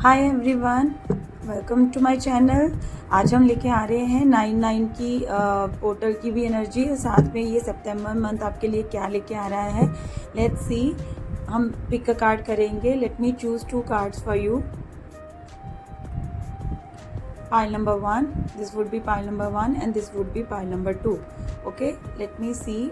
Hi everyone, welcome to my channel. आज हम लेके आ रहे हैं 99 की पोर्टल की भी एनर्जी और साथ में ये सितंबर मंथ आपके लिए क्या लेके आ रहा है। लेट्स सी, हम पिक अ कार्ड करेंगे। Let me choose 2 cards for you. Pile number 1, this would be pile number 1 and this would be pile number 2। Okay, let me see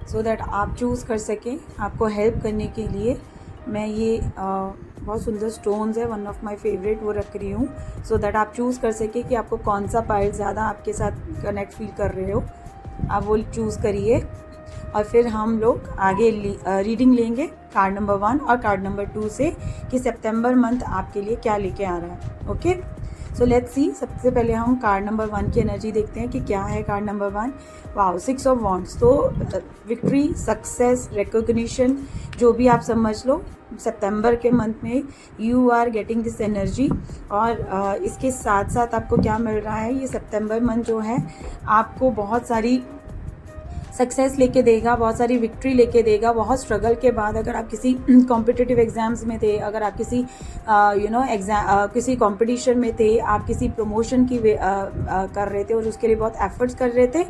so that आप choose कर सकें। आपको help करने के लिए मैं ये बहुत सुंदर स्टोन्स है, वन ऑफ माय फेवरेट, वो रख रही हूँ सो दैट आप चूज़ कर सके कि आपको कौन सा पाइल ज़्यादा आपके साथ कनेक्ट फील कर रहे हो। आप वो चूज़ करिए और फिर हम लोग आगे रीडिंग लेंगे कार्ड नंबर 1 और कार्ड नंबर 2 से कि सितंबर मंथ आपके लिए क्या लेके आ रहा है। Okay, so let's see. सबसे पहले हम कार्ड नंबर 1 की एनर्जी देखते हैं कि क्या है card number 1। Wow, 6 of wands. तो विक्ट्री, सक्सेस, रिकॉग्निशन, जो भी आप समझ लो, सितंबर के मंथ में you are getting this energy. और इसके साथ साथ आपको क्या मिल रहा है, ये सितंबर मंथ जो है आपको बहुत सारी सक्सेस लेके देगा, बहुत सारी विक्ट्री लेके देगा। बहुत स्ट्रगल के बाद अगर आप किसी कॉम्पिटिटिव एग्ज़ाम्स में थे, अगर आप किसी किसी कंपटीशन में थे, आप किसी प्रमोशन की कर रहे थे और उसके लिए बहुत एफर्ट्स कर रहे थे,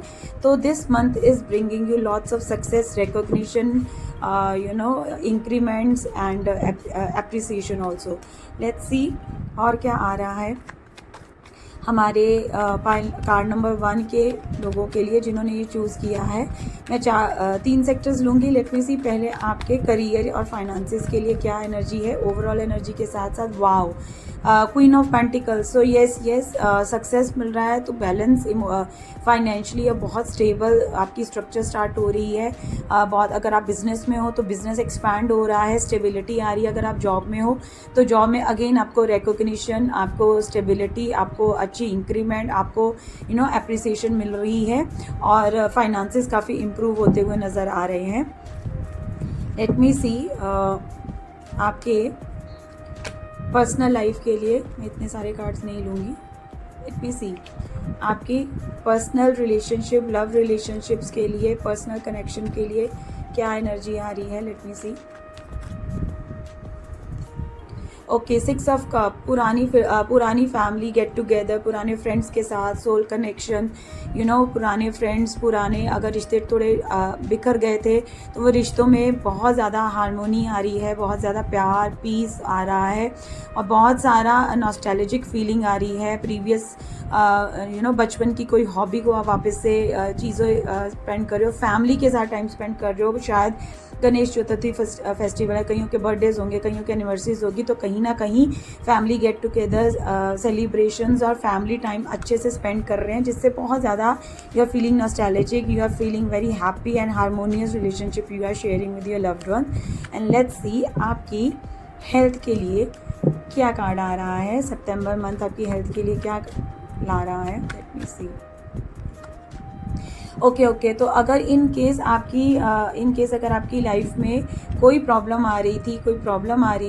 तो this month is bringing you lots of success, recognition, increments and appreciation also. Let's see और क्या आ रहा है हमारे कार्ड नंबर 1 के लोगों के लिए जिन्होंने ये चूज़ किया है। मैं 3 सेक्टर्स लूँगी। लेट मी सी पहले आपके करियर और फाइनेंसेस के लिए क्या एनर्जी है, ओवरऑल एनर्जी के साथ साथ। Wow, queen of pentacles. So yes success मिल रहा है, तो बैलेंस फाइनेंशियली अब बहुत स्टेबल आपकी स्ट्रक्चर स्टार्ट हो रही है। बहुत, अगर आप बिजनेस में हो तो बिजनेस एक्सपैंड हो रहा है, स्टेबिलिटी आ रही है। अगर आप जॉब में हो तो जॉब में अगेन आपको रिकॉग्निशन, आपको स्टेबिलिटी, आपको अच्छी इंक्रीमेंट, आपको एप्रिसिएशन मिल रही है और फाइनेंसेस काफ़ी इम्प्रूव होते हुए नज़र आ रहे हैं। लेट मी सी आपके पर्सनल लाइफ के लिए मैं इतने सारे कार्ड्स नहीं लूँगी। लेट मी सी आपकी पर्सनल रिलेशनशिप, लव रिलेशनशिप्स के लिए, पर्सनल कनेक्शन के लिए क्या एनर्जी आ रही है। Let me see. Okay, 6 of cup. पुरानी फैमिली गेट टुगेदर, पुराने फ्रेंड्स के साथ सोल कनेक्शन, पुराने फ्रेंड्स, पुराने अगर रिश्ते थोड़े बिखर गए थे तो वो रिश्तों में बहुत ज़्यादा हारमोनी आ रही है, बहुत ज़्यादा प्यार, पीस आ रहा है और बहुत सारा नॉस्टैल्जिक फीलिंग आ रही है। प्रीवियस बचपन की कोई हॉबी को आप वापस से चीज़ें स्पेंड कर रहे हो, फैमिली के साथ टाइम स्पेंड कर रहे हो। शायद गणेश चतुर्थी फेस्टिवल है, कईयों के बर्थडेज होंगे, कईयों के एनिवर्सरीज होगी, तो कहीं ना कहीं फैमिली गेट टुगेदर, सेलिब्रेशंस और फैमिली टाइम अच्छे से स्पेंड कर रहे हैं, जिससे बहुत ज़्यादा you are feeling nostalgic, you are feeling very happy and harmonious relationship you are sharing with your loved one. And let's see आपकी हेल्थ के लिए क्या कार्ड आ रहा है। सितंबर मंथ आपकी हेल्थ के लिए क्या ला रहा है। Let me see. ओके, तो अगर इन केस अगर आपकी लाइफ में कोई प्रॉब्लम आ रही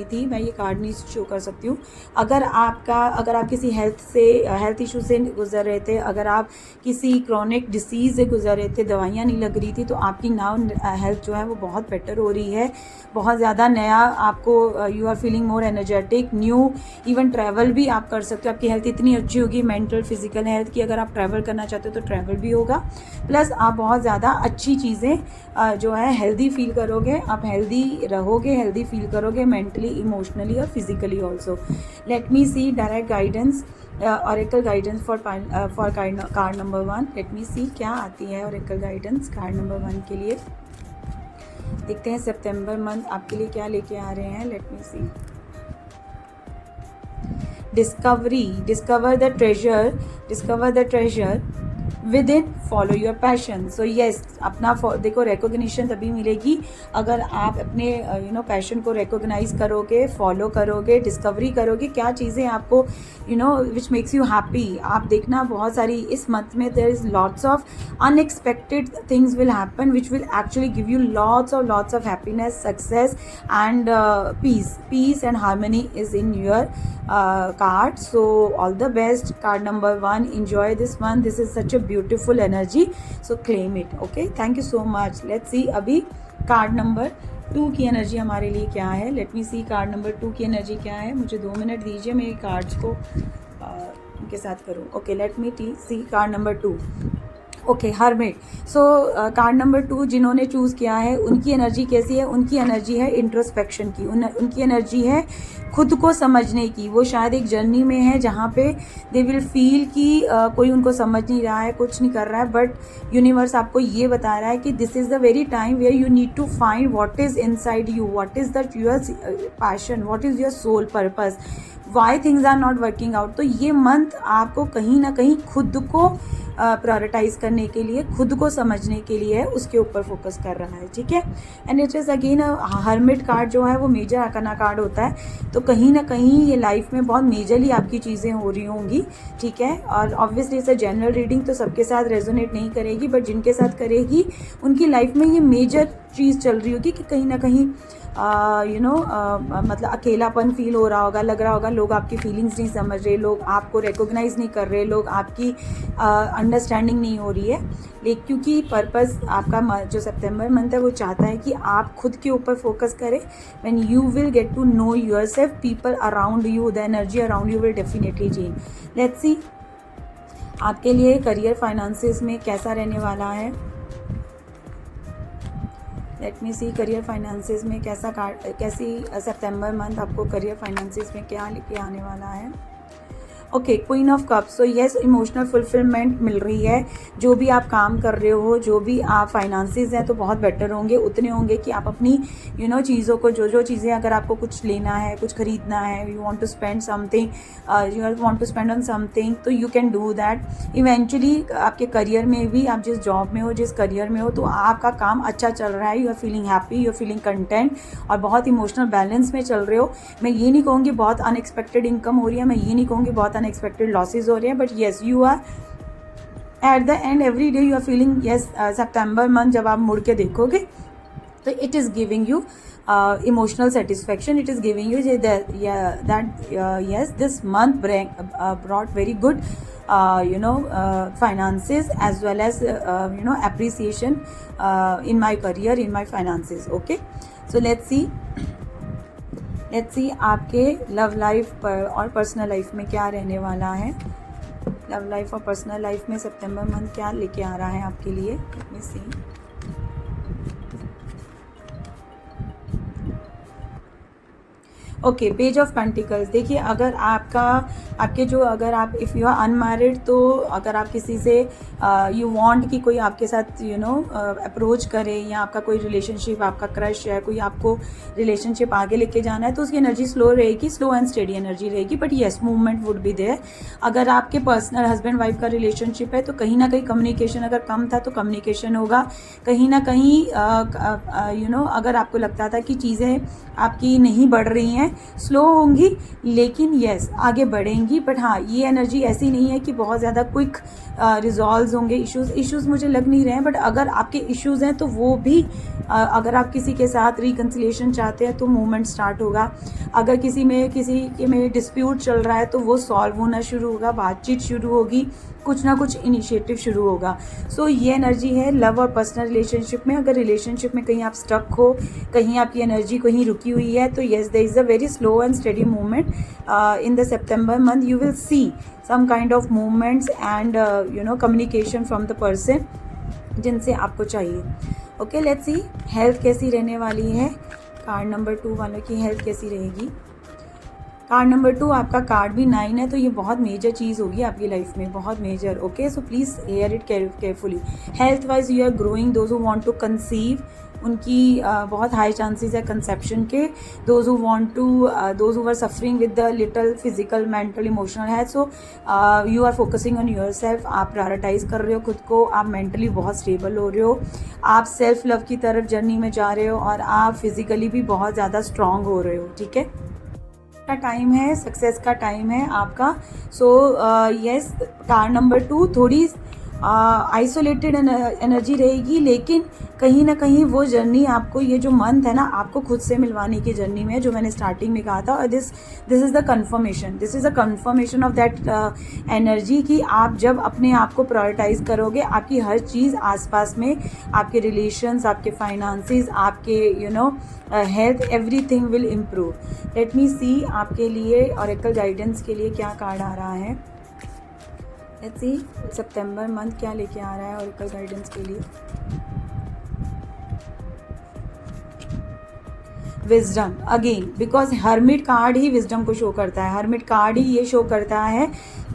थी, मैं ये कार्ड नहीं शो कर सकती हूँ। अगर आप किसी हेल्थ इशू से गुजर रहे थे, अगर आप किसी क्रॉनिक डिसीज़ से गुजर रहे थे, दवाइयाँ नहीं लग रही थी, तो आपकी नाउ हेल्थ जो है वो बहुत बेटर हो रही है, बहुत ज़्यादा नया आपको, you are feeling more energetic, new. Even travel भी आप कर सकते हो, आपकी हेल्थ इतनी अच्छी होगी, मेंटल फिजिकल हेल्थ की, अगर आप ट्रैवल करना चाहते हो तो ट्रैवल भी होगा। प्लस आप बहुत ज़्यादा अच्छी चीज़ें जो है हेल्दी फील करोगे, आप हेल्दी रहोगे, हेल्दी फील करोगे मेंटली, इमोशनली और physically also. Let me see direct guidance, oracle guidance for card number 1। Let me see क्या आती है ऑरेकल गाइडेंस कार्ड नंबर 1 के लिए। देखते हैं सितंबर मंथ आपके लिए क्या लेके आ रहे हैं। Let me see. Discover the treasure within, follow your passion. So yes, अपना देखो, रिकॉग्निशन तभी मिलेगी अगर आप अपने पैशन को रिकॉग्नाइज करोगे, फॉलो करोगे, डिस्कवरी करोगे क्या चीज़ें आपको विच मेक्स यू हैप्पी। आप देखना बहुत सारी इस मंथ में there is lots of unexpected things will happen which will actually give you lots of happiness, success and peace and harmony is in your card. So all the best, card number 1. Enjoy this one. This is such a beautiful energy, so claim it. Okay, thank you so much. Let's see abhi card number two की energy हमारे लिए क्या है, let me see card number 2 की energy क्या है। मुझे 2 minute दीजिए, मैं कार्ड्स को उनके साथ करूँ। Okay, let me see card number 2। Okay, hermit. So card number 2 जिन्होंने चूज़ किया है उनकी एनर्जी कैसी है? उनकी एनर्जी है इंट्रोस्पेक्शन की, उनकी एनर्जी है खुद को समझने की। वो शायद एक जर्नी में है जहाँ पे दे विल फील कि कोई उनको समझ नहीं रहा है, कुछ नहीं कर रहा है, बट यूनिवर्स आपको ये बता रहा है कि this is the very time where you need to find what is inside you, what is that your passion, what is your soul purpose, why things are not working out. तो ये month आपको कहीं ना कहीं खुद को prioritise करने के लिए, खुद को समझने के लिए उसके ऊपर फोकस कर रहा है, ठीक है। And it is again hermit card जो है वो मेजर आर्काना कार्ड होता है। तो कहीं ना कहीं ये लाइफ में बहुत मेजरली आपकी चीज़ें हो रही होंगी, ठीक है। और obviously it's a general reading, तो सबके साथ रेजोनेट नहीं करेगी, बट जिनके साथ करेगी उनकी लाइफ में ये मेजर चीज़ चल रही होगी कि कहीं ना कहीं मतलब अकेलापन फील हो रहा होगा, लग रहा होगा लोग आपकी फीलिंग्स नहीं समझ रहे, लोग आपको रिकॉग्नाइज नहीं कर रहे, लोग आपकी अंडरस्टैंडिंग नहीं हो रही है। लेकिन क्योंकि पर्पस आपका जो सितंबर मंथ है वो चाहता है कि आप खुद के ऊपर फोकस करें। When you will get to know yourself, people around you, the energy around you will definitely change. Let's see आपके लिए करियर फाइनेंसेस में कैसा रहने वाला है। Let me see career finances में कैसी सितंबर मंथ आपको करियर फाइनेंसेस में क्या लेके आने वाला है। Okay, queen of cups. So yes, emotional fulfilment मिल रही है। जो भी आप काम कर रहे हो, जो भी आप फाइनेंसेस हैं तो बहुत बेटर होंगे, उतने होंगे कि आप अपनी चीज़ों को, जो चीज़ें अगर आपको कुछ लेना है, कुछ खरीदना है, you want to spend something, you want to spend on something, तो you can do that. Eventually आपके करियर में भी, आप जिस जॉब में हो, जिस करियर में हो, तो आपका काम अच्छा चल रहा है, you are feeling happy, you are feeling content और बहुत इमोशनल बैलेंस में चल रहे हो। मैं ये नहीं कहूँगी बहुत अनएक्सपेक्टेड इनकम हो रही है, मैं ये नहीं कहूँगी बहुत अनएक्सपेक्टेड लॉसेज हो रहे हैं, but yes you are at the end every day you are feeling yes. सितंबर मंथ जब आप मुड़ के देखोगे तो it is giving you emotional satisfaction, it is giving you that yes, this month brought very good finances as well as appreciation in my career, in my finances. Okay, so let's see आपके love life और personal life में क्या रहने वाला है। Love life और personal life में सितंबर month क्या लेके आ रहा है आपके लिए। Let me see. Okay, page of pentacles. देखिए, अगर अगर आप इफ़ यू आर अनमैरिड, तो अगर आप किसी से यू वांट कि कोई आपके साथ अप्रोच करे, या आपका कोई रिलेशनशिप, आपका क्रश है, कोई आपको रिलेशनशिप आगे लेके जाना है, तो उसकी एनर्जी स्लो रहेगी, स्लो एंड स्टेडी एनर्जी रहेगी, but yes movement would be there. अगर आपके पर्सनल हस्बैंड वाइफ का रिलेशनशिप है तो कहीं ना कहीं कम्युनिकेशन अगर कम था तो कम्युनिकेशन होगा। कहीं ना कहीं अगर आपको लगता था कि चीज़ें आपकी नहीं बढ़ रही हैं, स्लो होंगी, लेकिन यस आगे बढ़ेंगी। बट हाँ, ये एनर्जी ऐसी नहीं है कि बहुत ज़्यादा क्विक रिजॉल्व होंगे इश्यूज़ मुझे लग नहीं रहे हैं। बट अगर आपके इश्यूज़ हैं तो वो भी अगर आप किसी के साथ रिकन्सिलिएशन चाहते हैं तो मूवमेंट स्टार्ट होगा। अगर किसी में डिस्प्यूट चल रहा है तो वो सॉल्व होना शुरू होगा, बातचीत शुरू होगी, कुछ ना कुछ इनिशिएटिव शुरू होगा। सो ये एनर्जी है लव और पर्सनल रिलेशनशिप में। अगर रिलेशनशिप में कहीं आप स्टक हो, कहीं आपकी एनर्जी कहीं रुकी हुई है, तो yes there is a very slow and steady movement in the September month. You will see some kind of movements and communication from the person जिनसे आपको चाहिए। ओके, लेट्स सी हेल्थ कैसी रहने वाली है। कार्ड नंबर 2 वालों की health कैसी रहेगी। कार्ड नंबर 2 आपका कार्ड भी 9 है, तो ये बहुत मेजर चीज़ होगी आपकी लाइफ में, बहुत major. Okay, so please hear it carefully. Health wise you are growing. Those who want to conceive, उनकी बहुत हाई चांसेस है कंसेप्शन के। Those who are suffering with the little physical, mental, emotional है, so you are focusing on your yourself prioritise कर रहे हो खुद को, आप मेंटली बहुत स्टेबल हो रहे हो, आप सेल्फ लव की तरफ जर्नी में जा रहे हो, और आप फिजिकली भी बहुत ज़्यादा स्ट्रांग हो रहे हो। ठीक है, का टाइम है, सक्सेस का टाइम है आपका। सो येस, कार्ड नंबर 2 थोड़ी आइसोलेटेड एनर्जी रहेगी, लेकिन कहीं ना कहीं वो जर्नी आपको, ये जो मंथ है ना, आपको खुद से मिलवाने की जर्नी में, जो मैंने स्टार्टिंग में कहा था, और this is the confirmation, this is a confirmation of that energy कि आप जब अपने आप को प्रायोरिटाइज करोगे, आपकी हर चीज़ आसपास में, आपके रिलेशंस, आपके फाइनेंसेस, आपके health, everything will improve. Let me see आपके लिए ऑरेकल गाइडेंस के लिए क्या कार्ड आ रहा है। लेट्स सी सितंबर मंथ क्या लेके आ रहा है ऑरेकल गाइडेंस के लिए। Wisdom again, because hermit card he wisdom को शो करता है। हर्मिट कार्ड ही ये शो करता है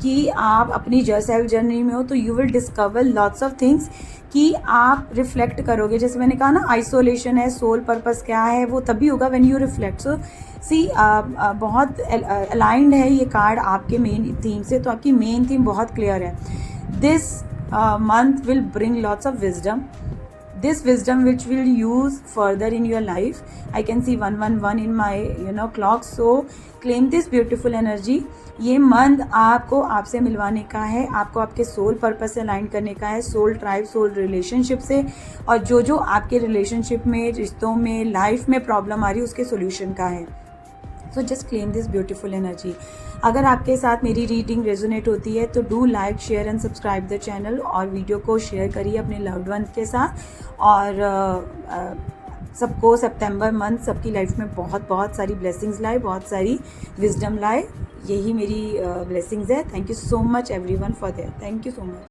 कि आप अपनी सेल्फ जर्नी में हो, तो you will discover lots of things, कि आप रिफ्लेक्ट करोगे। जैसे मैंने कहा ना, आइसोलेशन है, सोल पर्पस क्या है, वो तभी होगा व्हेन यू रिफ्लेक्ट। सो सी बहुत अलाइंड है ये कार्ड आपके मेन थीम से, तो आपकी मेन थीम बहुत क्लियर है। This month will bring lots of wisdom, this wisdom which will use further in your life. I can see 111 in my clock, so claim this beautiful energy. ये month आपको आपसे मिलवाने का है, आपको आपके सोल पर्पस से अलाइन करने का है, सोल ट्राइब, सोल रिलेशनशिप से, और जो आपके रिलेशनशिप में, रिश्तों में, लाइफ में प्रॉब्लम आ रही है, उसके सोल्यूशन का है। So just claim this beautiful energy. अगर आपके साथ मेरी रीडिंग रेजोनेट होती है तो do like, share and subscribe the channel, और वीडियो को शेयर करिए अपने लव्ड वन के साथ। और सबको सितंबर मंथ सबकी लाइफ में बहुत बहुत सारी ब्लेसिंग्स लाए, बहुत सारी विजडम लाए। यही मेरी ब्लेसिंग्स है। Thank you so much everyone for their, thank you so much.